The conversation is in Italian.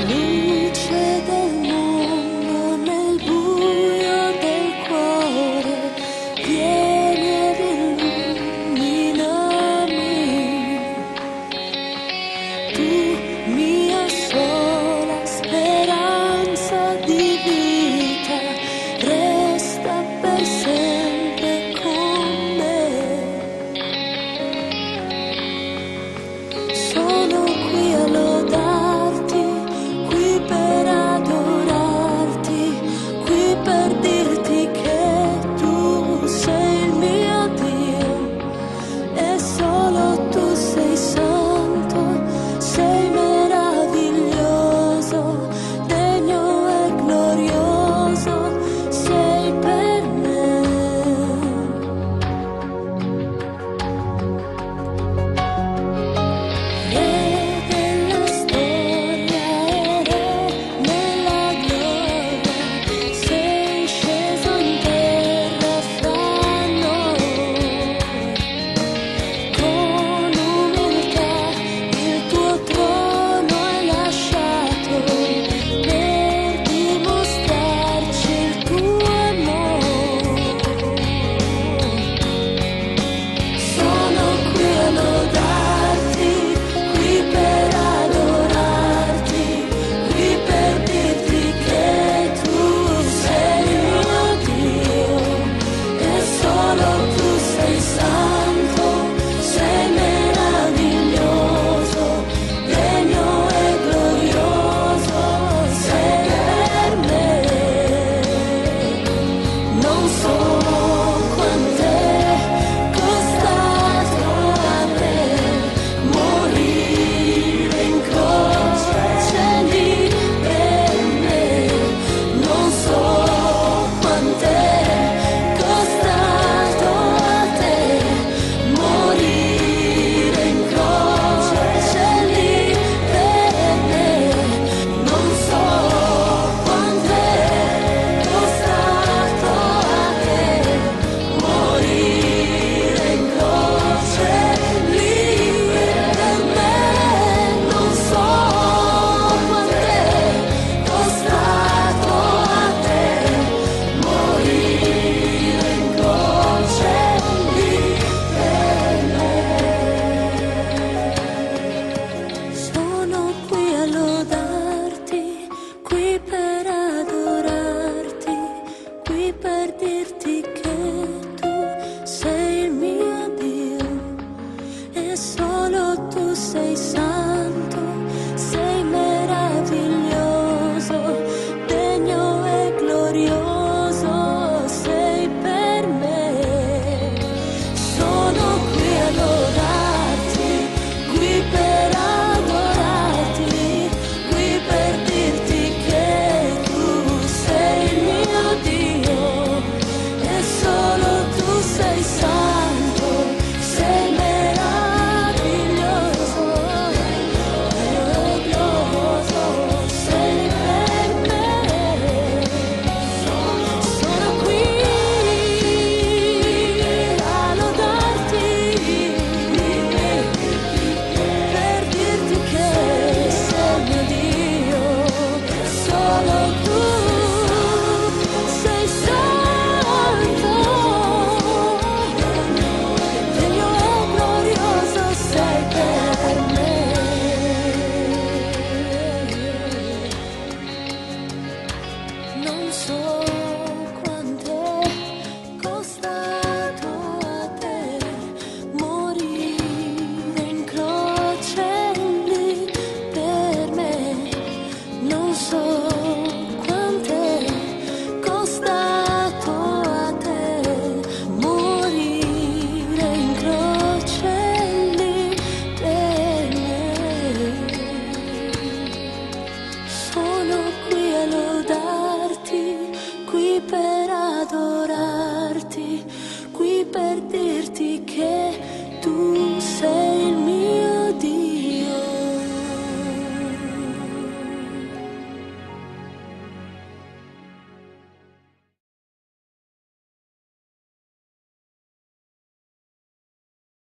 luce del mondo nel buio del cuore, vieni ed illuminami. Tu, mia sola speranza di vita, resta per sempre con me. Sono qui a lodarti, qui per adorarti, qui per dirti che tu sei il mio Dio e solo tu sei santo, sei meraviglioso, degno e glorioso, sei per me. Re della storia e re nella gloria, sei sceso in terra fra noi. Con umiltà il tuo trono hai lasciato per dimostrarci il tuo amore. Sono qui a lodarti, qui per adorarti, qui per dirti che tu sei il mio Dio e solo tu sei santo, sei meraviglioso, degno e glorioso, sei per me. Non so quant'è costato a te morire in croce lì per me. Non so quant'è costato a te morire in croce lì per me. Non so quant'è costato a te morire in croce lì per me. Non so quant'è costato a te morire in croce lì per me. Sono qui a lodarti, qui per adorarti, qui per dirti che tu sei il mio Dio e solo tu sei santo, sei meraviglioso, degno e glorioso, sei per me. Sono qui a lodarti, qui per adorarti, qui per dirti che tu sei il mio Dio e solo tu sei santo, sei meraviglioso, glorioso, sei per me. Sono qui a lodarti, per dirti che sei mio Dio, solo tu sei santo, degno e glorioso, sei per me. Non so quant'è costato a te morire in croce lì per me. Non so quant'è costato a te morire in croce lì per me. Sono qui a lodarti, qui per adorarti, qui per dirti che tu